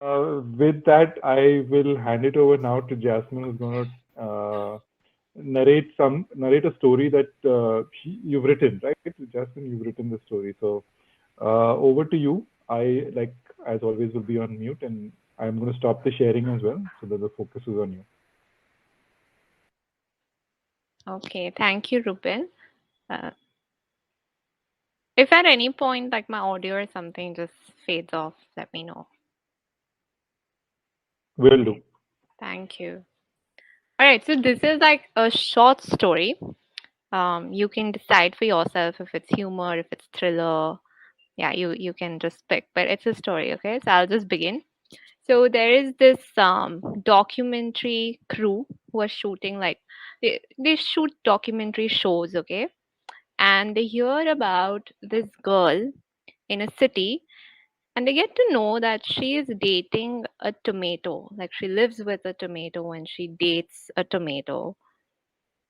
With that, I will hand it over now to Jasmine, who's going to narrate a story that you've written, right? So Jasmine, you've written the story. So over to you. I, like as always, will be on mute, and I'm going to stop the sharing as well, so that the focus is on you. Okay, thank you, Reuben. Uh, if at any point like my audio or something just fades off, let me know. Will do. Thank you. All right, so this is like a short story. You can decide for yourself if it's humor, if it's thriller. Yeah, you can just pick, but it's a story. Okay, so I'll just begin. So there is this documentary crew who are shooting like they shoot documentary shows, okay? And they hear about this girl in a city and they get to know that she is dating a tomato. Like she lives with a tomato and she dates a tomato.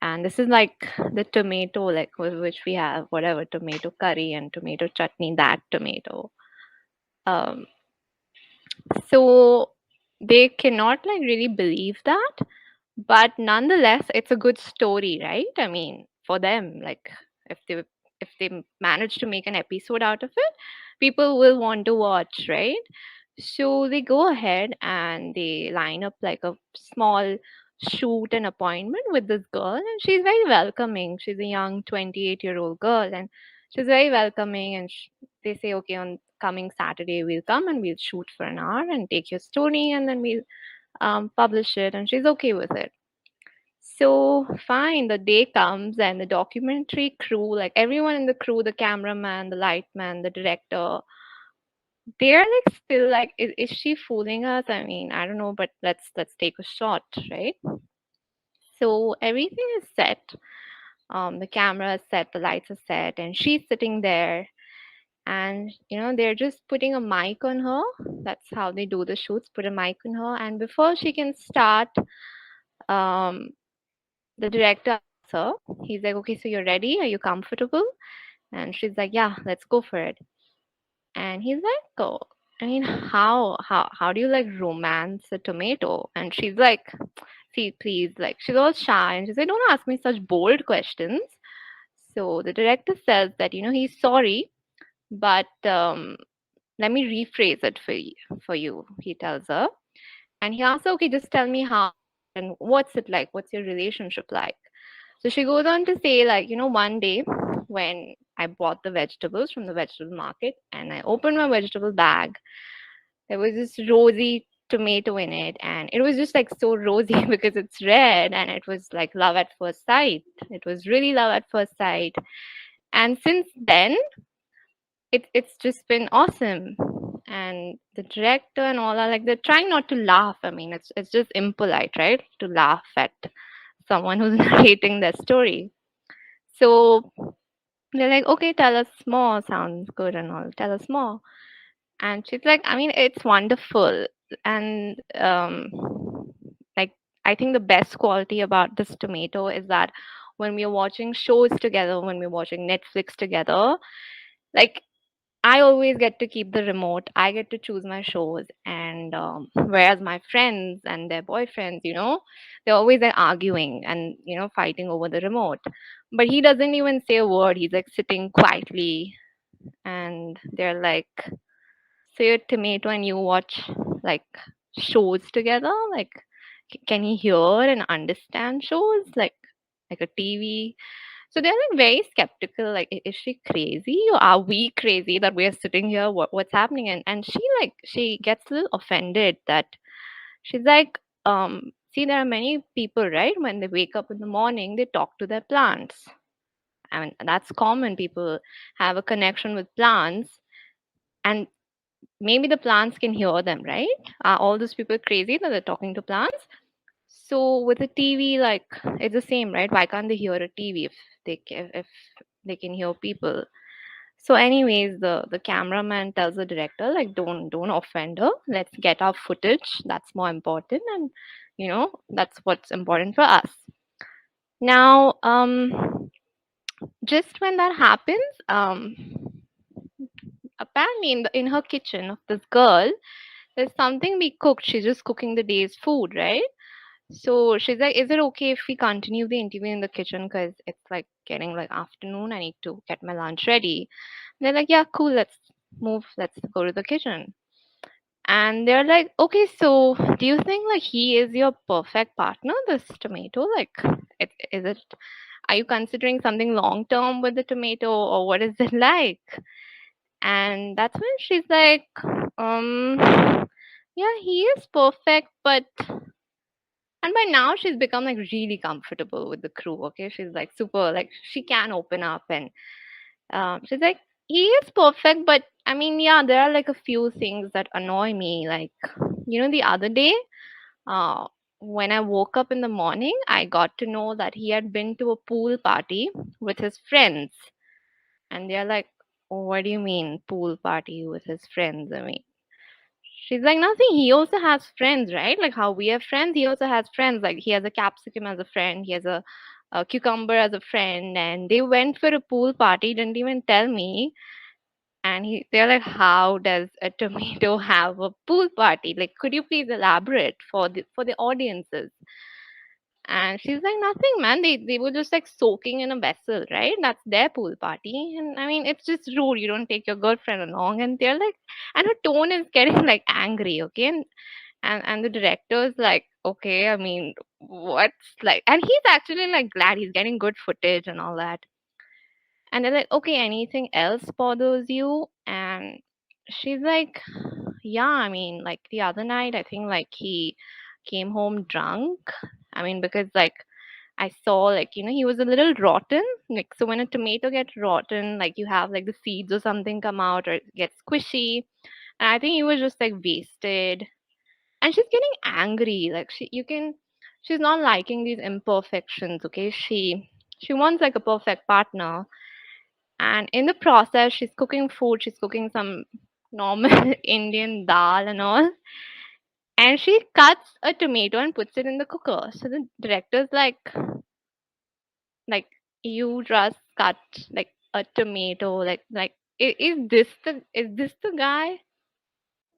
And this is like the tomato, like which we have, whatever tomato curry and tomato chutney, that tomato. Um, so they cannot like really believe that, but nonetheless it's a good story, right? I mean, for them, like if they manage to make an episode out of it, people will want to watch, right? So they go ahead and they line up like a small shoot and appointment with this girl, and she's very welcoming. She's a young 28-year-old girl, and she's very welcoming. And they say, okay, on coming Saturday, we'll come and we'll shoot for an hour and take your story, and then we'll publish it. And she's okay with it. So fine, the day comes and the documentary crew, like everyone in the crew, the cameraman, the lightman, the director, they're like still like, is she fooling us? I mean, I don't know, but let's take a shot, right? So everything is set. The camera is set, the lights are set, and she's sitting there, and they're just putting a mic on her. That's how they do the shoots. Put a mic on her, and before she can start, um, the director asks her. He's like, "Okay, so you're ready? Are you comfortable?" And she's like, "Yeah, let's go for it." And he's like, "Oh, I mean, how do you like romance a tomato?" And she's like, "See, please," like she's all shy, and she's like, "Don't ask me such bold questions." So the director says that he's sorry, but let me rephrase it for you. He tells her, and he asks her, "Okay, just tell me how and what's it like? What's your relationship like?" So she goes on to say, like, one day when I bought the vegetables from the vegetable market and I opened my vegetable bag, there was this rosy tomato in it, and it was just like so rosy because it's red, and it was like love at first sight. It was really love at first sight. And since then, it's just been awesome. And the director and all are like they're trying not to laugh. I mean, it's just impolite, right? To laugh at someone who's narrating their story. So they're like, okay, tell us more. Sounds good and all. Tell us more. And she's like, I mean, it's wonderful. And like, I think the best quality about this tomato is that when we're watching shows together, when we're watching Netflix together, like I always get to keep the remote. I get to choose my shows, and whereas my friends and their boyfriends, they're always like arguing and fighting over the remote. But he doesn't even say a word. He's like sitting quietly, and they're like, "So you're tomato and you watch like shows together? Like, can he hear and understand shows like a TV?" So they're like very skeptical, like, Is she crazy? Or are we crazy that we're sitting here? What's happening?" And she gets a little offended that she's like, see, there are many people, right? When they wake up in the morning, they talk to their plants. I mean, that's common. People have a connection with plants, and maybe the plants can hear them, right? Are all those people crazy that they're talking to plants? So with a TV, like it's the same, right? Why can't they hear a TV if they can hear people? So, anyways, the cameraman tells the director, like, don't offend her. Let's get our footage. That's more important, and that's what's important for us. Now, just when that happens, apparently in her kitchen of this girl, there's something we cooked. She's just cooking the day's food, right? So she's like, is it okay if we continue the interview in the kitchen? Because it's like getting like afternoon. I need to get my lunch ready. They're like, yeah, cool. Let's move. Let's go to the kitchen. And they're like, okay, so do you think like he is your perfect partner, this tomato? Like, is it, are you considering something long term with the tomato or what is it like? And that's when she's like, um, yeah, he is perfect, but and by now she's become like really comfortable with the crew. Okay, she's like super, like she can open up and she's like, he is perfect, but I mean, yeah, there are like a few things that annoy me. Like, the other day, uh, when I woke up in the morning, I got to know that he had been to a pool party with his friends. And they're like, oh, what do you mean, pool party with his friends? I mean, she's like, nothing. He also has friends, right? Like how we have friends, he also has friends. Like he has a capsicum as a friend, he has a cucumber as a friend, and they went for a pool party, didn't even tell me. And they're like, how does a tomato have a pool party? Like, could you please elaborate for the audiences? And she's like, nothing, man. They were just like soaking in a vessel, right? That's their pool party. And I mean, it's just rude. You don't take your girlfriend along. And they're like, and her tone is getting like angry, okay? And the director's like, okay, I mean, what's like, and he's actually like glad he's getting good footage and all that. And they're like, okay, anything else bothers you? And she's like, yeah, I mean, like the other night, I think like he came home drunk. I mean, because like I saw like, he was a little rotten. Like, so when a tomato gets rotten, like you have like the seeds or something come out or it gets squishy. And I think he was just like wasted. And she's getting angry. Like she's not liking these imperfections, okay? She wants like a perfect partner. And in the process, she's cooking food. She's cooking some normal Indian dal and all. And she cuts a tomato and puts it in the cooker. So the director's like you just cut like a tomato, like is this the guy?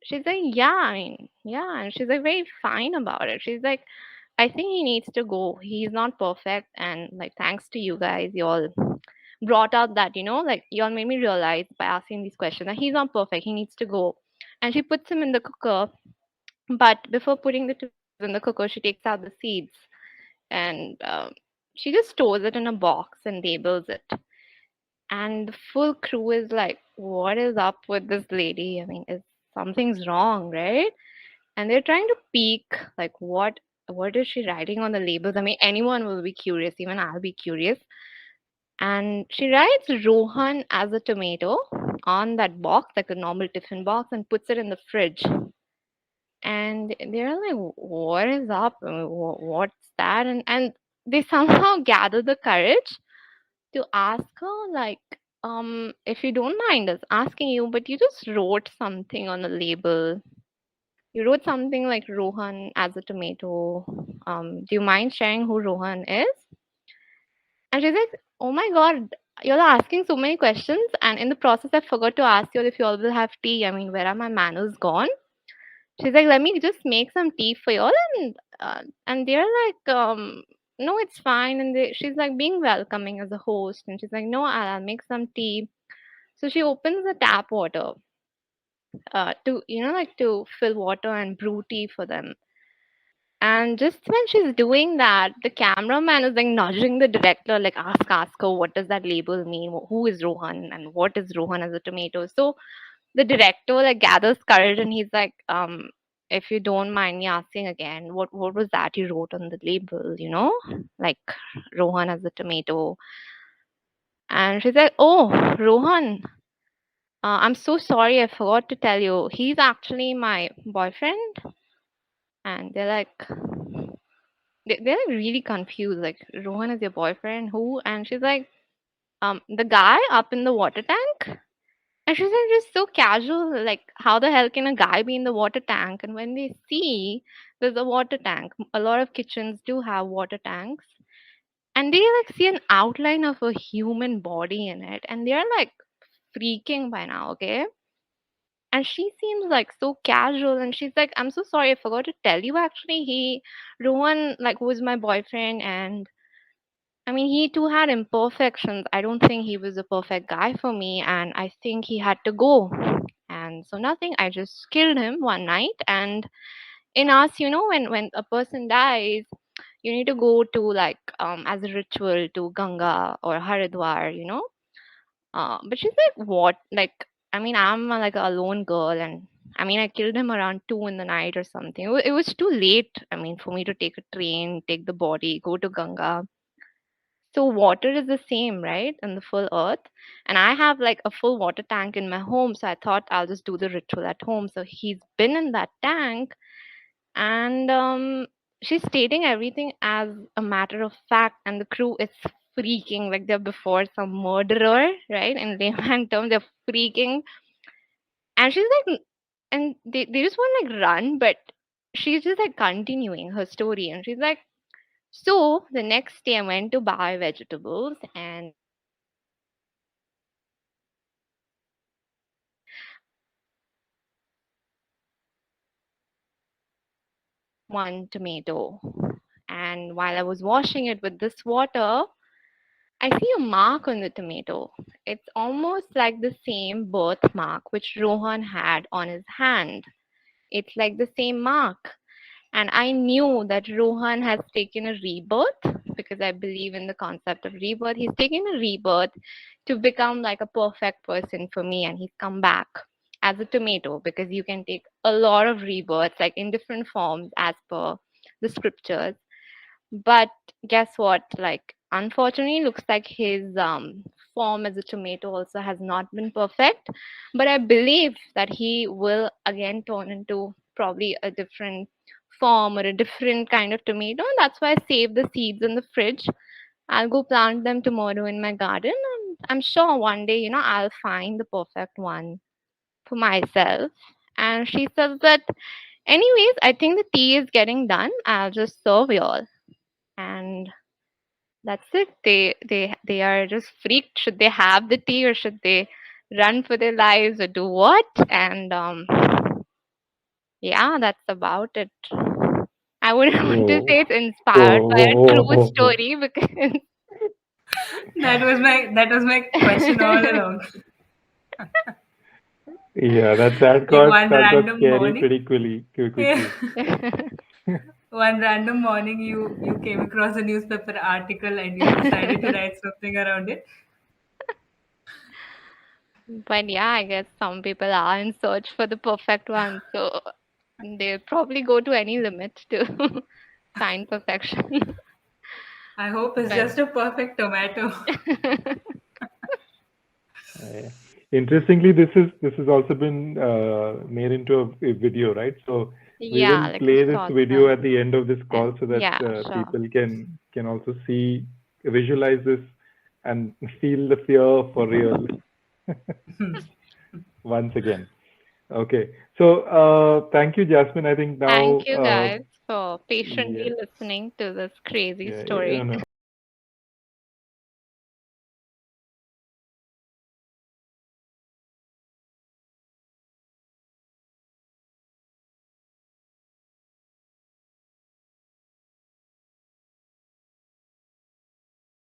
She's like, yeah, I mean, yeah, and she's like very fine about it. She's like, I think he needs to go. He's not perfect, and like thanks to you guys, you all brought out that, like you all made me realize by asking these questions that he's not perfect. He needs to go. And she puts him in the cooker, but before putting the tomatoes in the cooker, she takes out the seeds and she just stores it in a box and labels it. And the full crew is like, what is up with this lady? I mean, is something's wrong, right? And they're trying to peek, like what is she writing on the labels? I mean, anyone will be curious, even I'll be curious. And she writes Rohan as a tomato on that box, like a normal tiffin box, and puts it in the fridge. And they're like, what is up? I mean, what's that? And they somehow gather the courage to ask her, like, if you don't mind us asking you, but you just wrote something on the label. You wrote something like Rohan as a tomato. Do you mind sharing who Rohan is? And she's like, oh my god, you're asking so many questions. And in the process, I forgot to ask you if you all will have tea. I mean, where are my manners gone? She's like, let me just make some tea for you all. And they're like, no, it's fine. And she's like being welcoming as a host. And she's like, no, I'll make some tea. So she opens the tap water to, like to fill water and brew tea for them. And just when she's doing that, the cameraman is like nudging the director, like, ask her, what does that label mean? Who is Rohan? And what is Rohan as a tomato? So the director like gathers courage and he's like, if you don't mind me asking again, what was that you wrote on the label, like Rohan as a tomato? And she's like, oh, Rohan, I'm so sorry, I forgot to tell you. He's actually my boyfriend. And they're like, they're like really confused. Like, Rohan is your boyfriend? Who? And she's like, the guy up in the water tank. And she's like just so casual. Like, how the hell can a guy be in the water tank? And when they see there's a water tank, a lot of kitchens do have water tanks, and they like see an outline of a human body in it, and they're like freaking by now. Okay, And she seems like so casual, and she's like, I'm so sorry, I forgot to tell you, actually, Rohan, like, was my boyfriend, and I mean, he too had imperfections. I don't think he was a perfect guy for me, and I think he had to go. And so nothing, I just killed him one night. And in us, when a person dies, you need to go to, like, as a ritual, to Ganga or Haridwar, but she's like, what? Like, I mean, I'm like a lone girl, and I mean, I killed him around 2 in the night or something. It was too late. I mean, for me to take a train, take the body, go to Ganga. So water is the same, right, in the full earth. And I have like a full water tank in my home, so I thought I'll just do the ritual at home. So he's been in that tank, and she's stating everything as a matter of fact, and the crew is freaking like they're before some murderer, right? In layman terms, they're freaking, and she's like, and they just want to like run, but she's just like continuing her story, and she's like, so the next day I went to buy vegetables, and one tomato. And while I was washing it with this water, I see a mark on the tomato. It's almost like the same birthmark which Rohan had on his hand. It's like the same mark. And I knew that Rohan has taken a rebirth, because I believe in the concept of rebirth. He's taken a rebirth to become like a perfect person for me, and he's come back as a tomato, because you can take a lot of rebirths, like in different forms as per the scriptures. But guess what? Like, unfortunately, looks like his form as a tomato also has not been perfect. But I believe that he will again turn into probably a different form or a different kind of tomato. And that's why I saved the seeds in the fridge. I'll go plant them tomorrow in my garden. And I'm sure one day, I'll find the perfect one for myself. And she says that, anyways, I think the tea is getting done. I'll just serve y'all. And that's it. They are just freaked. Should they have the tea, or should they run for their lives, or do what? And yeah, that's about it. I wouldn't want to Whoa. say it's inspired Whoa, by whoa, a whoa, true whoa, whoa. story, because That was my question all along. Yeah, that Like got one that got random scary morning, pretty yeah, quickly. one random morning you came across a newspaper article and you decided to write something around it. but yeah, I guess some people are in search for the perfect one, so they'll probably go to any limit to find perfection. I hope it's But just a perfect tomato. Yeah. Interestingly, this has also been made into a video, right? So we will yeah, like a play this short video film. at the end of this And call so that yeah, sure. people can also see, visualize this, and feel the fear for real once again. Okay. So thank you, Jasmine. I think Thank now you guys for yeah, patiently listening to this crazy yeah, story. no,